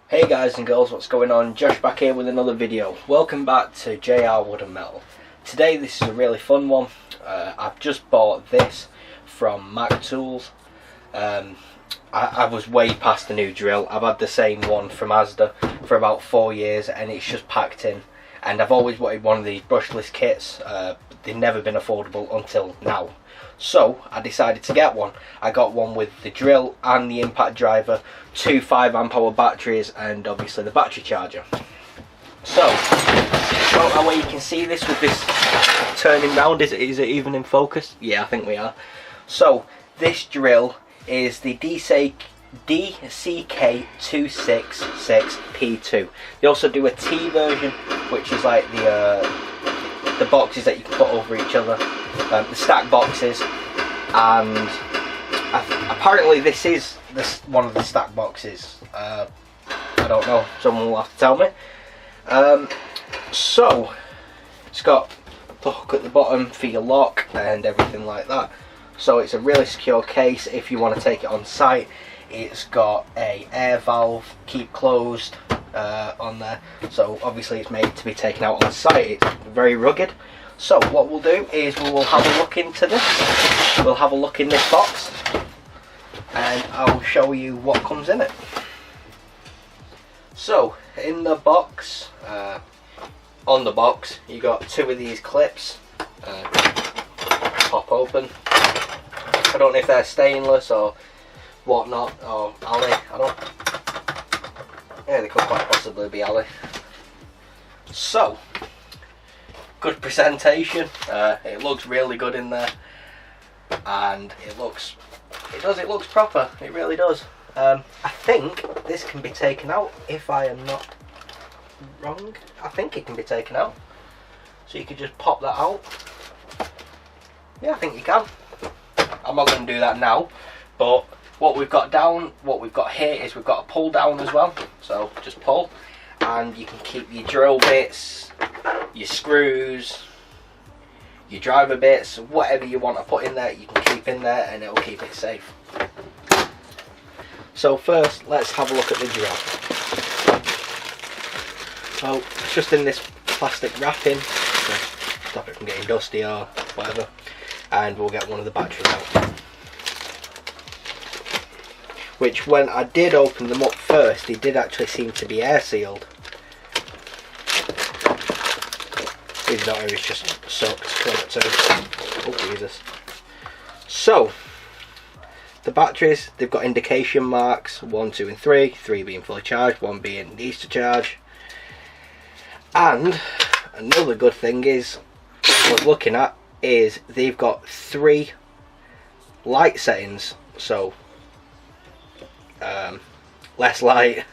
Hey guys and girls, what's going on? Josh back here with another video. Welcome back to JR Wood and Metal. Today this is a really fun one. I've just bought this from Mac Tools. I was way past the new drill. I've had the same one from Asda for about 4 years and it's just packed in. And I've always wanted one of these brushless kits. They've never been affordable until now. So I decided to get one. I got one with the drill and the impact driver, two 5 amp hour batteries, and obviously the battery charger. So I don't know where you can see this with this turning round. Is it even in focus? Yeah, I think we are. So this drill is the DCK266P2. They also do a T version, which is like the boxes that you can put over each other, the stack boxes, and apparently this is one of the stack boxes. I don't know, someone will have to tell me. So it's got the hook at the bottom for your lock and everything like that, so it's a really secure case if you want to take it on site. It's got a air valve, keep closed, on there, so obviously it's made to be taken out on site. It's very rugged. So what we'll do is we will have a look into this. We'll have a look in this box and I'll show you what comes in it. So in the box, on the box, you got 2 of these clips. Pop open. I don't know if they're stainless or whatnot, or Ali, I don't. Yeah, they could quite possibly be Ali. So, good presentation. It looks really good in there, and it looks proper. It really does. I think this can be taken out if I am not wrong. I think it can be taken out, so you could just pop that out. Yeah, I think you can. I'm not going to do that now, but what we've got here is we've got a pull down as well. So just pull, and you can keep your drill bits, your screws, your driver bits, whatever you want to put in there, you can keep in there and it will keep it safe. So first, let's have a look at the drill. So it's just in this plastic wrapping to stop it from getting dusty or whatever, and we'll get one of the batteries out, which when I did open them up first, they did actually seem to be air sealed. Even though it was just soaked. Oh Jesus. So, the batteries, they've got indication marks, 1, 2 and 3, 3 being fully charged, 1 being needs to charge. And another good thing is, what I was looking at, is they've got 3 light settings. So, less light,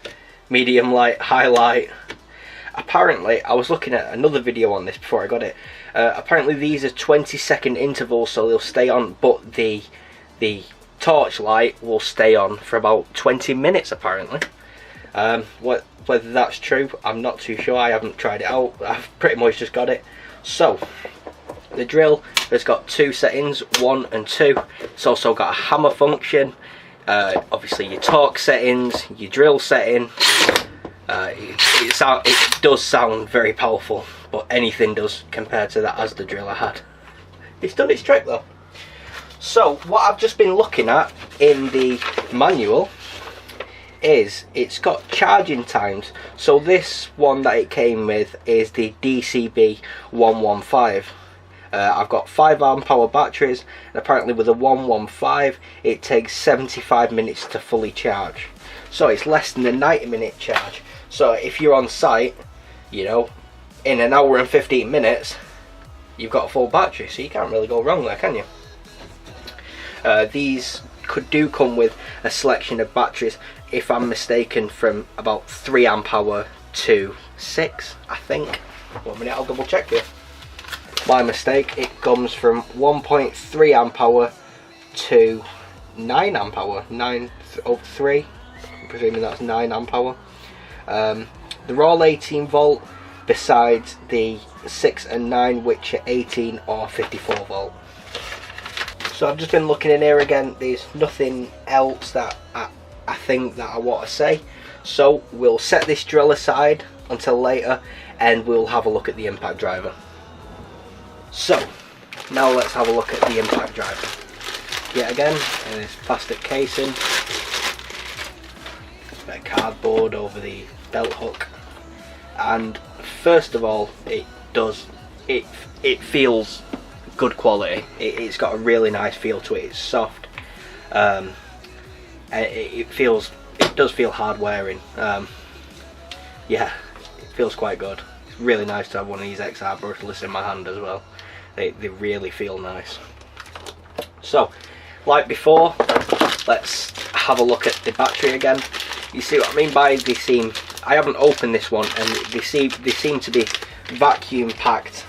medium light, high light. Apparently, I was looking at another video on this before I got it. Apparently these are 20-second intervals, so they'll stay on, but the torch light will stay on for about 20 minutes apparently. Whether that's true, I'm not too sure. I haven't tried it out. I've pretty much just got it. So the drill has got 2 settings, 1 and 2. It's also got a hammer function. Obviously your torque settings, your drill setting. It does sound very powerful, but anything does compared to that Asda drill I had. It's done its trick though. So what I've just been looking at in the manual is it's got charging times. So this one that it came with is the DCB115. I've got 5 amp hour batteries, and apparently with a 115 it takes 75 minutes to fully charge. So it's less than a 90-minute charge. So if you're on site, you know, in an hour and 15 minutes, you've got a full battery, so you can't really go wrong there, can you? These do come with a selection of batteries, if I'm mistaken, from about 3 amp hour to 6, I think. 1 minute, I'll double check here. My mistake, it comes from 1.3 amp hour to 9 amp hour, 903. I'm presuming that's 9 amp hour. They're all 18 volt, besides the 6 and 9, which are 18 or 54 volt. So I've just been looking in here again. There's nothing else that I think that I want to say. So we'll set this drill aside until later and we'll have a look at the impact driver. So now let's have a look at the impact driver. Yet again, in this plastic casing, a bit of cardboard over the belt hook, and first of all, it feels good quality. It's got a really nice feel to it. It's soft. It does feel hard wearing. Yeah, it feels quite good. It's really nice to have one of these XR brushless in my hand as well. They really feel nice. So, like before, let's have a look at the battery again. You see what I mean by they seem, I haven't opened this one, and they seem to be vacuum packed.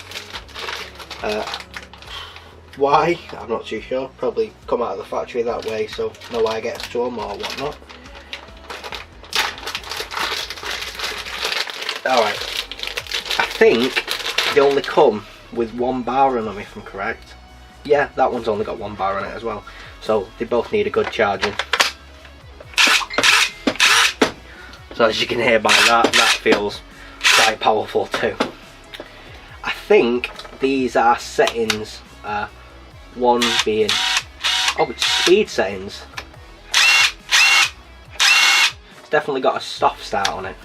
Why? I'm not too sure. Probably come out of the factory that way, so no air gets to them or whatnot. Alright, I think they only come with one bar on them, if I'm correct. Yeah, that one's only got one bar on it as well, so they both need a good charging. So as you can hear by that feels quite powerful too. I think these are settings, one being, oh, it's speed settings. It's definitely got a soft start on it.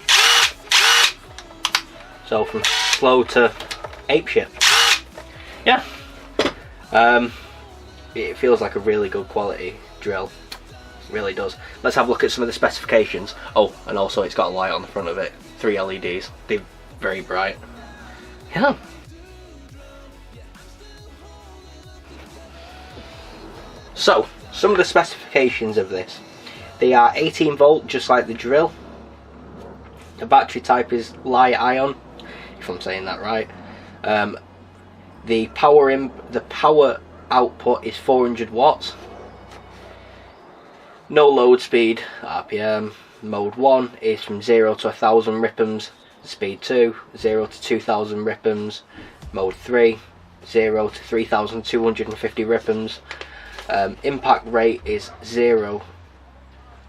So from slow to apeshit. Yeah. It feels like a really good quality drill. It really does. Let's have a look at some of the specifications. Oh, and also it's got a light on the front of it. 3 LEDs. They're very bright. Yeah. So, some of the specifications of this. They are 18 volt, just like the drill. The battery type is Li-ion, if I'm saying that right. The power output is 400 watts. No load speed, RPM. Mode 1 is from 0 to 1000 RPMs. Speed 2, 0 to 2000 RPMs. Mode 3, 0 to 3250 RPMs. Impact rate is 0.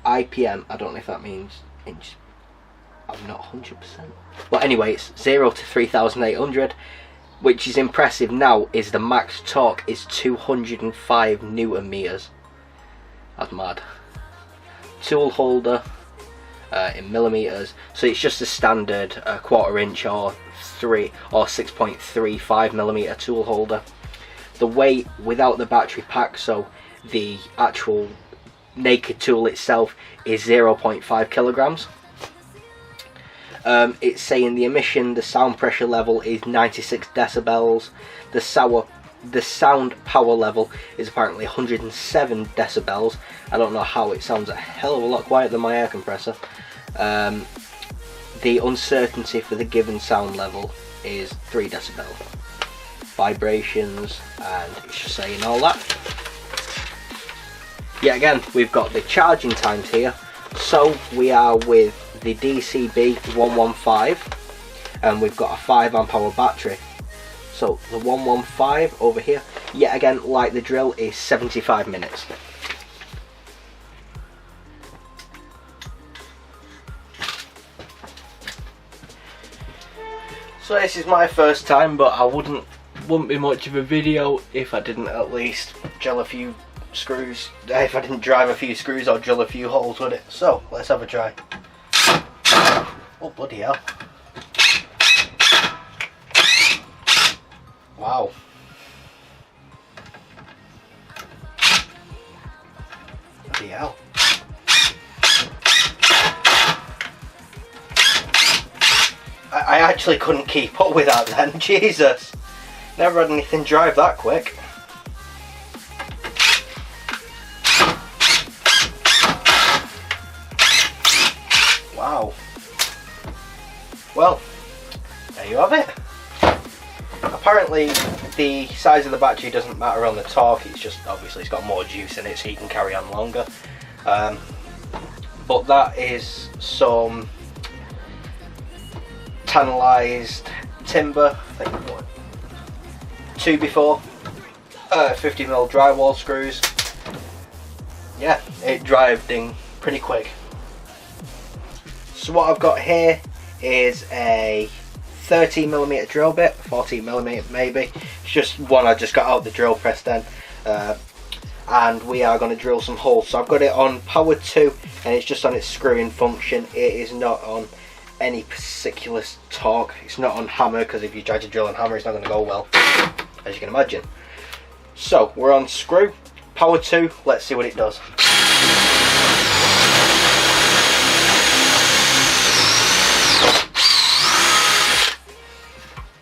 IPM, I don't know if that means inch. I'm not 100%. But anyway, it's 0 to 3800, which is impressive now, is the max torque is 205 Newton meters. That's mad. Tool holder in millimeters, so it's just a standard 1/4 inch or 6.35 millimeter tool holder. The weight without the battery pack, so the actual naked tool itself, is 0.5 kilograms. It's saying the sound pressure level is 96 decibels. The sound power level is apparently 107 decibels. I don't know how, it sounds a hell of a lot quieter than my air compressor. The uncertainty for the given sound level is 3 decibel. Vibrations, and it's just saying all that. Yeah, again, we've got the charging times here. So we are with the DCB115, and we've got a 5 amp hour battery. So the 115 over here, yet again, like the drill, is 75 minutes. So this is my first time, but I wouldn't be much of a video if I didn't at least drill a few screws, if I didn't drive a few screws or drill a few holes with it. So let's have a try. Oh, bloody hell. Wow. Bloody hell. I actually couldn't keep up with that then. Jesus. Never had anything drive that quick. Wow. Well, there you have it. Apparently the size of the battery doesn't matter on the torque, it's just obviously it's got more juice in it so you can carry on longer. But that is some tannalized timber, I think, what, 2x4, 50mm drywall screws. Yeah, it drived in pretty quick. So what I've got here is a 13mm drill bit, 14mm maybe. It's just one I just got out of the drill press then. And we are going to drill some holes. So I've got it on power 2 and it's just on its screwing function. It is not on any particular torque. It's not on hammer, because if you try to drill on hammer it's not going to go well, as you can imagine. So we're on screw, power 2, let's see what it does.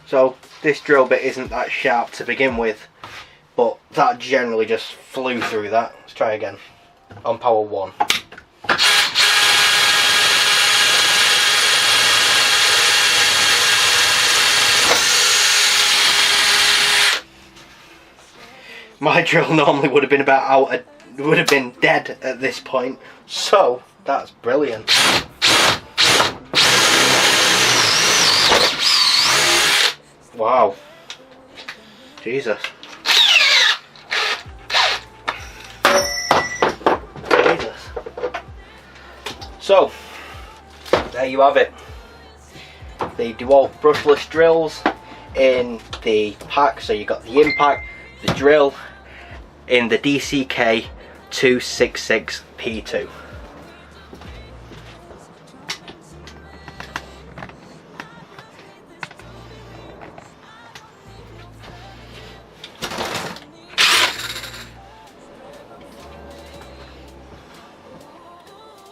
So this drill bit isn't that sharp to begin with, but that generally just flew through that. Let's try again on power 1. My drill normally would have been would have been dead at this point, so that's brilliant. Wow. Jesus. Jesus. So, there you have it. The Dewalt brushless drills in the pack. So you got the impact, the drill in the DCK266P2.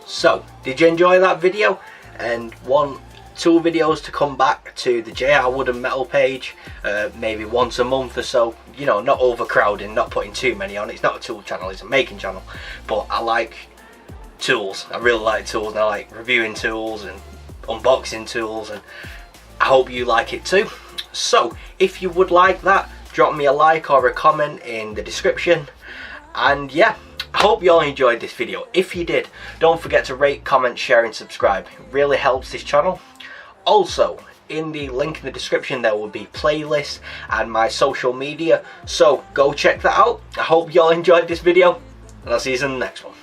So, did you enjoy that video? And want 2 videos to come back to the JR Wood and Metal page, maybe once a month or so. You know, not overcrowding, not putting too many on. It's not a tool channel, it's a making channel. But I like tools. I really like tools, and I like reviewing tools and unboxing tools, and I hope you like it too. So, if you would like that, drop me a like or a comment in the description. And yeah, I hope you all enjoyed this video. If you did, don't forget to rate, comment, share and subscribe. It really helps this channel. Also, in the link in the description there will be playlists and my social media, so go check that out. I hope you all enjoyed this video, and I'll see you in the next one.